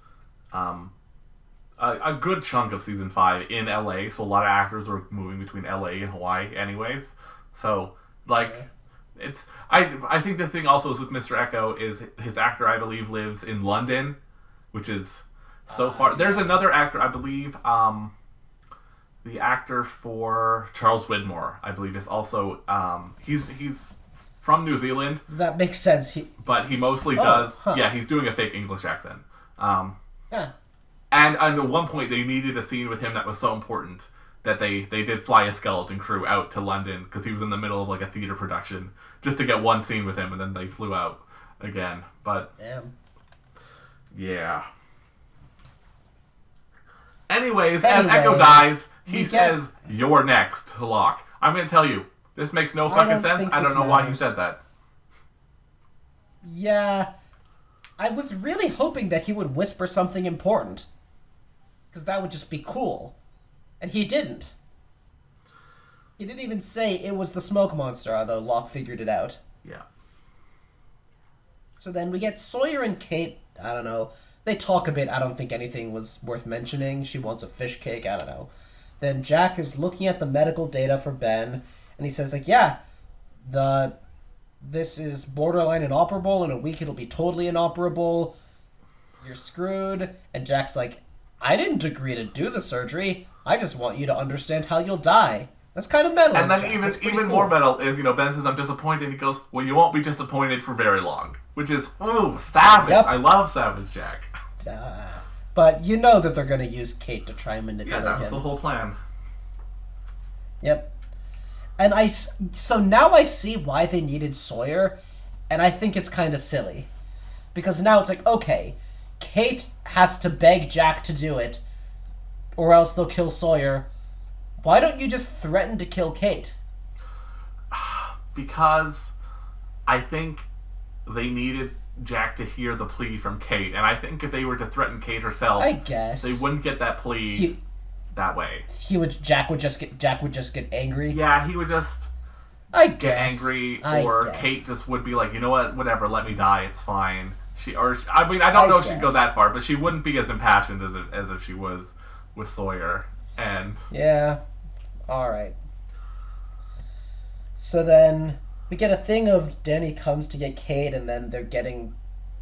a good chunk of season 5 in LA, so a lot of actors were moving between LA and Hawaii anyways. So, it's... I think the thing also is with Mr. Echo is his actor, I believe, lives in London, which is so far... There's another actor, I believe, the actor for Charles Widmore, I believe, is also... He's from New Zealand. That makes sense. But he mostly does... Huh. Yeah, he's doing a fake English accent. And at one point, they needed a scene with him that was so important that they did fly a skeleton crew out to London because he was in the middle of like a theater production just to get one scene with him, and then they flew out again. But Damn. Yeah. Anyways, as Echo dies, he says, "You're next," to Locke. I'm going to tell you, this makes no fucking sense. I don't know why he said that. Yeah. I was really hoping that he would whisper something important. Because that would just be cool. And he didn't. He didn't even say it was the smoke monster, although Locke figured it out. Yeah. So then we get Sawyer and Kate, I don't know. They talk a bit, I don't think anything was worth mentioning. She wants a fish cake, I don't know. Then Jack is looking at the medical data for Ben, and he says, like, yeah, this is borderline inoperable. In a week it'll be totally inoperable. You're screwed. And Jack's like, I didn't agree to do the surgery. I just want you to understand how you'll die. That's kind of metal. And then even cool. More metal is, Ben says, I'm disappointed. And he goes, well, you won't be disappointed for very long. Which is, ooh, savage. Yep. I love Savage Jack. But you know that they're going to use Kate to try and manipulate him. Yeah, that was the whole plan. Yep. And so now I see why they needed Sawyer, and I think it's kind of silly. Because now it's like, okay, Kate has to beg Jack to do it, or else they'll kill Sawyer. Why don't you just threaten to kill Kate? Because I think they needed Jack to hear the plea from Kate, and I think if they were to threaten Kate herself, I guess they wouldn't get that plea that way. Jack would just get angry. Yeah, he would just get angry, or Kate just would be like, you know what, whatever, let me die, it's fine. I don't know if she'd go that far, but she wouldn't be as impassioned as if she was with Sawyer. And yeah, all right. So then we get a thing of Danny comes to get Kate, and then they're getting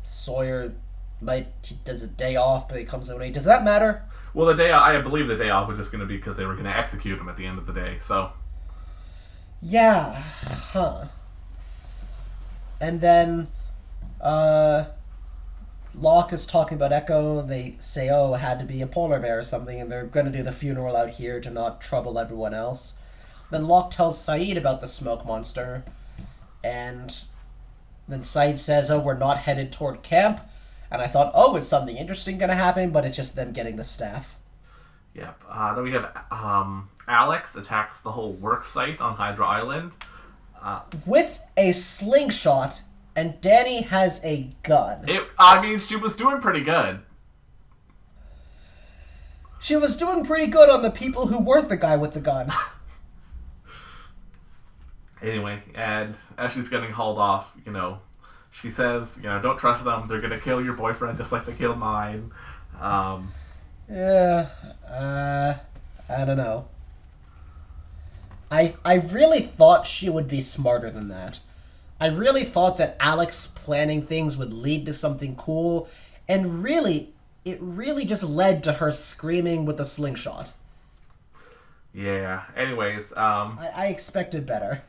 Sawyer. He does a day off, but he comes away. Does that matter? Well, I believe the day off was just going to be because they were going to execute him at the end of the day. So yeah, huh? And then Locke is talking about Echo. They say, oh, it had to be a polar bear or something, and they're going to do the funeral out here to not trouble everyone else. Then Locke tells Saeed about the smoke monster, and then Saeed says, oh, we're not headed toward camp. And I thought, oh, is something interesting going to happen? But it's just them getting the staff. Yep. Then we have Alex attacks the whole work site on Hydra Island. With a slingshot, and Danny has a gun. She was doing pretty good. She was doing pretty good on the people who weren't the guy with the gun. Anyway, and as she's getting hauled off, she says, don't trust them. They're going to kill your boyfriend just like they killed mine. Yeah, I don't know. I really thought she would be smarter than that. I really thought that Alex planning things would lead to something cool, and it really just led to her screaming with the slingshot. Yeah, anyways, I expected better.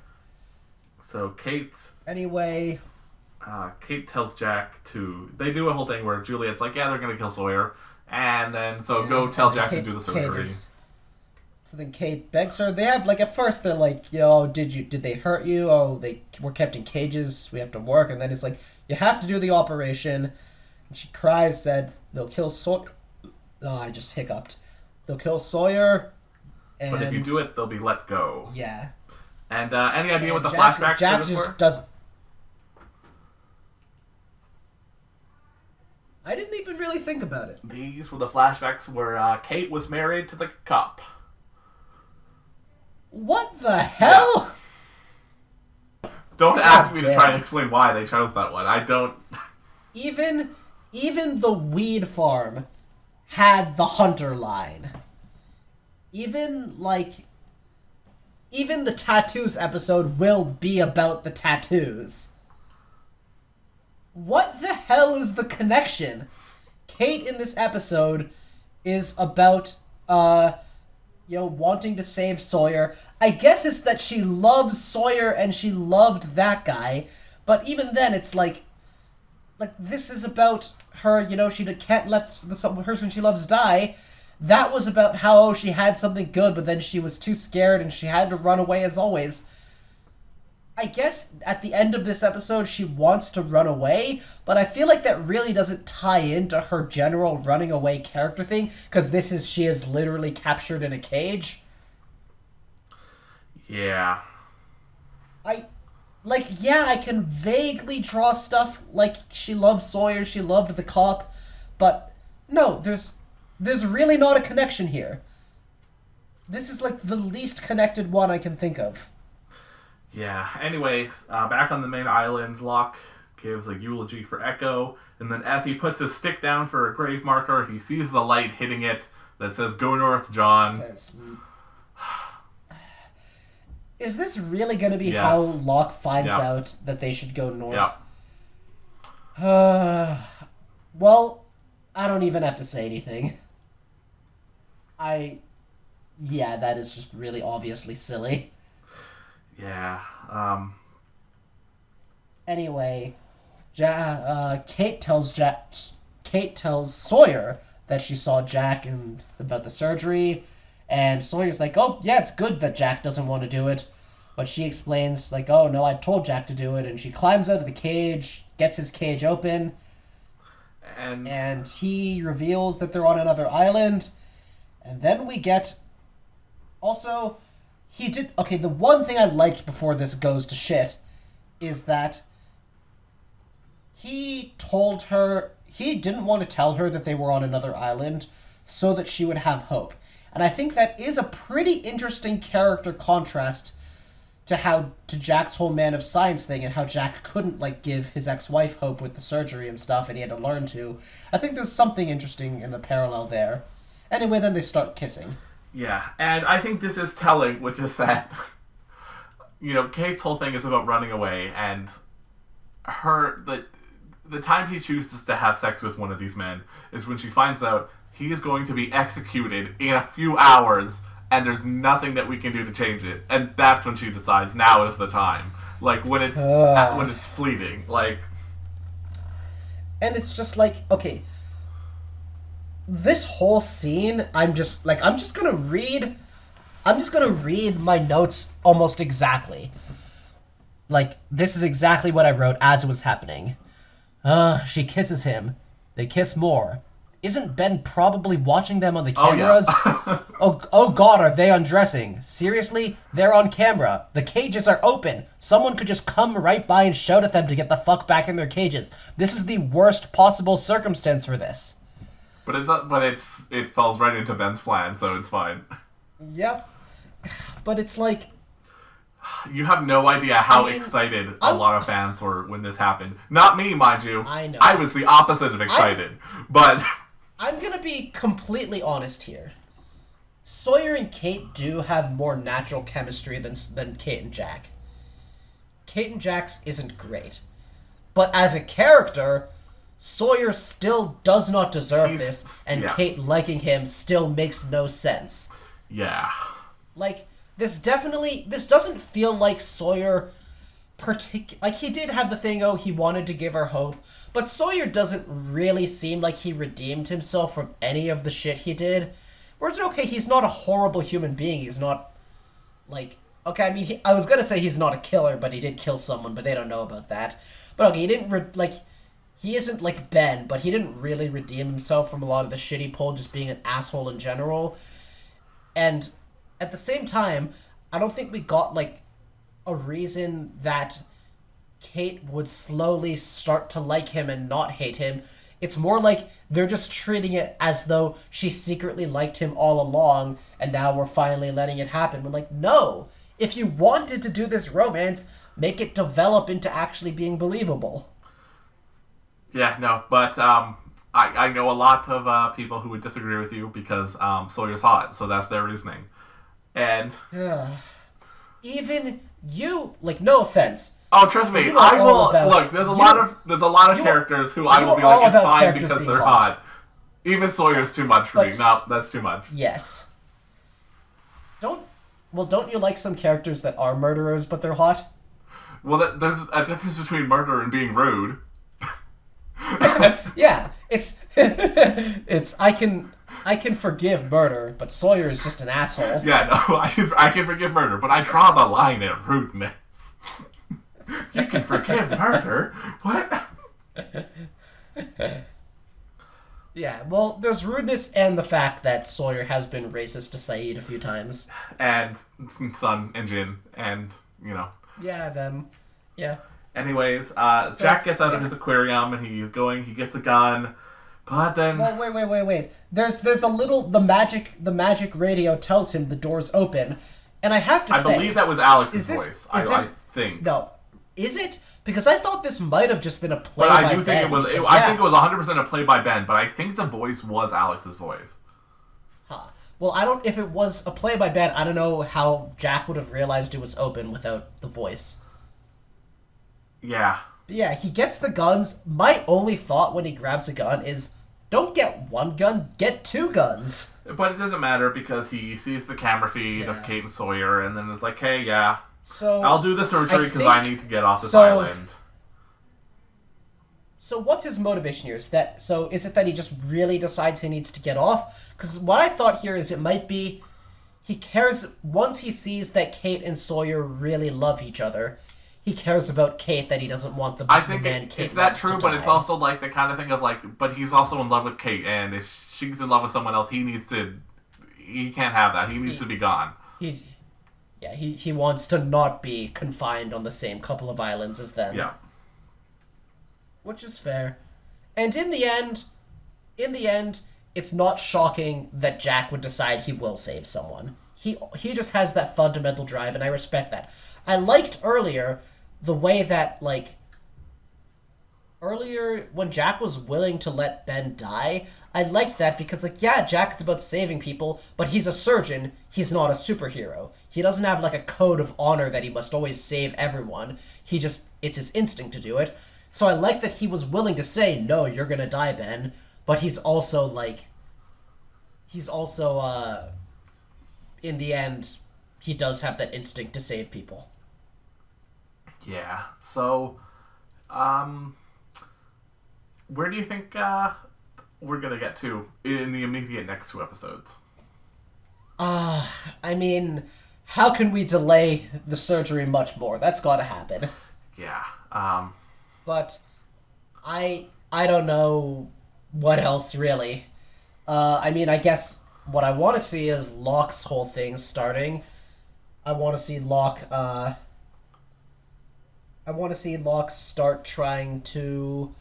So Kate tells Jack they do a whole thing where Juliet's like, yeah, they're going to kill Sawyer, and then, go tell Jack to do the surgery. So then Kate begs her. They have, at first they're like, did they hurt you? Oh, they were kept in cages. We have to work. And then it's like, you have to do the operation. And she cries, said, they'll kill Sawyer. Oh, I just hiccuped. They'll kill Sawyer. But if you do it, they'll be let go. Yeah. And any idea what the flashbacks Jack just does. I didn't even really think about it. These were the flashbacks where Kate was married to the cop. What the hell? Yeah. Don't ask me to try and explain why they chose that one. I don't. Even the weed farm had the hunter line. Even the tattoos episode will be about the tattoos. What the hell is the connection? Kate in this episode is about wanting to save Sawyer. I guess it's that she loves Sawyer and she loved that guy, but even then it's like this is about her, she can't let the person she loves die, that was about how, oh, she had something good, but then she was too scared and she had to run away as always. I guess at the end of this episode, she wants to run away, but I feel like that really doesn't tie into her general running away character thing, because she is literally captured in a cage. Yeah. I can vaguely draw stuff like she loves Sawyer, she loved the cop, but no, there's really not a connection here. This is like the least connected one I can think of. Yeah. Anyway, back on the main island, Locke gives a eulogy for Echo, and then as he puts his stick down for a grave marker, he sees the light hitting it that says, "Go north, John." Is this really going to be Yes. how Locke finds Yeah. out that they should go north? Yeah. Well, I don't even have to say anything. Yeah, that is just really obviously silly. Yeah. Anyway, Kate tells Sawyer that she saw Jack and about the surgery, and Sawyer's like, "Oh, yeah, it's good that Jack doesn't want to do it." But she explains, like, "Oh, no, I told Jack to do it," and she climbs out of the cage, gets his cage open, and he reveals that they're on another island, and then we get... Also, the one thing I liked before this goes to shit is that he told her he didn't want to tell her that they were on another island so that she would have hope. And I think that is a pretty interesting character contrast to Jack's whole Man of Science thing, and how Jack couldn't, like, give his ex-wife hope with the surgery and stuff, and he had to learn to. I think there's something interesting in the parallel there. Anyway, then they start kissing. Yeah, and I think this is telling, which is that, Kate's whole thing is about running away, and the time he chooses to have sex with one of these men is when she finds out he is going to be executed in a few hours, and there's nothing that we can do to change it. And that's when she decides now is the time. Like, when it's fleeting. Like... And it's just like, okay... This whole scene, I'm just gonna read my notes almost exactly. Like, this is exactly what I wrote as it was happening. She kisses him. They kiss more. Isn't Ben probably watching them on the cameras? Oh, yeah. oh God, are they undressing? Seriously? They're on camera. The cages are open. Someone could just come right by and shout at them to get the fuck back in their cages. This is the worst possible circumstance for this. But it falls right into Ben's plan, so it's fine. Yep. But it's like... You have no idea how excited a lot of fans were when this happened. Not me, mind you. I know. I was the opposite of excited. But... I'm gonna be completely honest here. Sawyer and Kate do have more natural chemistry than Kate and Jack. Kate and Jack's isn't great. But as a character... Sawyer still does not deserve this, and yeah. Kate liking him still makes no sense. Yeah. Like, this doesn't feel like Sawyer like, he did have the thing, he wanted to give her hope, but Sawyer doesn't really seem like he redeemed himself from any of the shit he did. Whereas, okay, he's not a horrible human being, he's not, like, okay, I mean, I was gonna say he's not a killer, but he did kill someone, but they don't know about that. But okay, he didn't, he isn't like Ben, but he didn't really redeem himself from a lot of the shit he pulled, just being an asshole in general. And at the same time, I don't think we got, like, a reason that Kate would slowly start to like him and not hate him. It's more like they're just treating it as though she secretly liked him all along, and now we're finally letting it happen. We're like, no! If you wanted to do this romance, make it develop into actually being believable. Yeah, no, but I know a lot of people who would disagree with you because Sawyer's hot, so that's their reasoning. And... Even you, like, no offense. Oh, trust me, I will... Look, there's a lot of characters who I will be like, it's fine because they're hot. Even Sawyer's too much for me. No, that's too much. Yes. Don't you like some characters that are murderers but they're hot? Well, there's a difference between murder and being rude. Yeah, it's I can I can forgive murder, but Sawyer is just an asshole. Yeah, no, I can forgive murder, but I draw the line at rudeness. You can forgive murder? What? Yeah, well, there's rudeness and the fact that Sawyer has been racist to Saeed a few times. And Sun and Jin, and, Yeah, them. Yeah. Anyways, Jack gets out of his aquarium, and he gets a gun, but then... Well, wait. There's a little... The magic radio tells him the door's open, and I have to say... I believe that was Alex's voice. I think. No. Is it? Because I thought this might have just been a play by Ben. But I do think it was... I think it was 100% a play by Ben, but I think the voice was Alex's voice. Huh. Well, I don't... If it was a play by Ben, I don't know how Jack would have realized it was open without the voice. Yeah. Yeah, he gets the guns. My only thought when he grabs a gun is, don't get one gun, get two guns. But it doesn't matter because he sees the camera feed of Kate and Sawyer, and then it's like, hey, yeah, so I'll do the surgery because I need to get off this island. So what's his motivation here? Is it that he just really decides he needs to get off? Because what I thought here is it might be he cares, once he sees that Kate and Sawyer really love each other, he cares about Kate, that he doesn't want the man Kate it's that true, to but die. it's also like the kind of thing of like, but he's also in love with Kate, and if she's in love with someone else, he can't have that. He needs to be gone. He wants to not be confined on the same couple of islands as them. Yeah. Which is fair. And in the end, it's not shocking that Jack would decide he will save someone. He just has that fundamental drive, and I respect that. I liked earlier the way that, earlier when Jack was willing to let Ben die, I liked that because, Jack is about saving people, but he's a surgeon, he's not a superhero. He doesn't have, a code of honor that he must always save everyone. It's his instinct to do it. So I like that he was willing to say, no, you're gonna die, Ben, but he's also, in the end, he does have that instinct to save people. Yeah. So, where do you think we're gonna get to in the immediate next 2 episodes? I mean, how can we delay the surgery much more? That's gotta happen. Yeah. But I don't know what else, really. I guess what I want to see is Locke's whole thing starting. I want to see Locke start trying to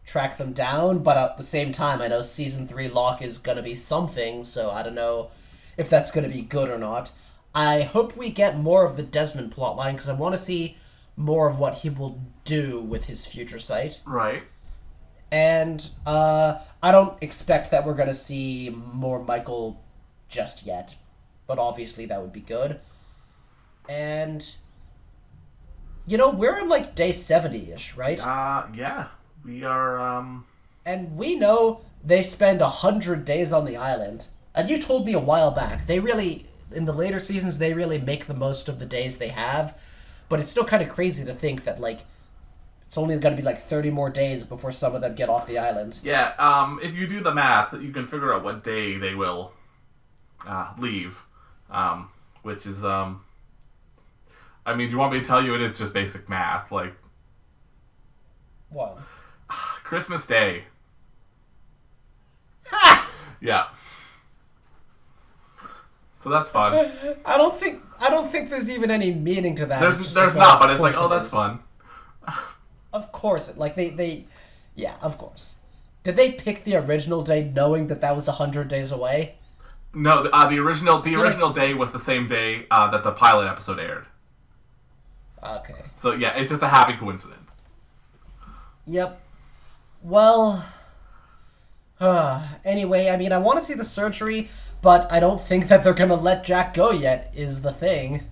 track them down, but at the same time, I know Season 3 Locke is going to be something, so I don't know if that's going to be good or not. I hope we get more of the Desmond plotline, because I want to see more of what he will do with his future sight. Right. And I don't expect that we're going to see more Michael just yet, but obviously that would be good. And... we're in day 70-ish, right? Yeah. We are, And we know they spend 100 days on the island. And you told me a while back, in the later seasons, they really make the most of the days they have. But it's still kind of crazy to think that, it's only going to be 30 more days before some of them get off the island. Yeah, if you do the math, you can figure out what day they will leave. Which is, do you want me to tell you it is just basic math? What? Christmas Day. Ha! Yeah. So that's fun. I don't think there's even any meaning to that. There's not, but it's that's fun. Of course, yeah, of course. Did they pick the original day knowing that was 100 days away? No, the original day was the same day that the pilot episode aired. Okay. So yeah, it's just a happy coincidence. Yep. Well, anyway, I want to see the surgery, but I don't think that they're going to let Jack go yet, is the thing.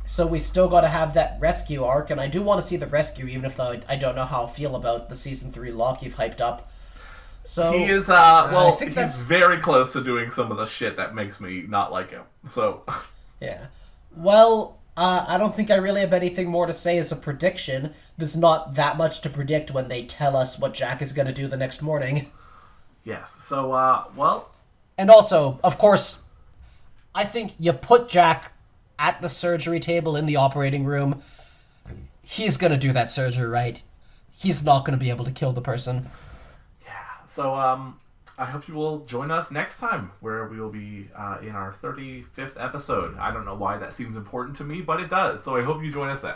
So we still got to have that rescue arc, and I do want to see the rescue, even if I don't know how I feel about the Season 3 Locke you've hyped up. So he is, he's very close to doing some of the shit that makes me not like him. So. Yeah. Well, I don't think I really have anything more to say as a prediction. There's not that much to predict when they tell us what Jack is going to do the next morning. Yes. So, And also, of course, I think you put Jack at the surgery table in the operating room. He's gonna do that surgery, right? He's not gonna be able to kill the person. Yeah. So, I hope you will join us next time, where we will be in our 35th episode. I don't know why that seems important to me, but it does. So I hope you join us then.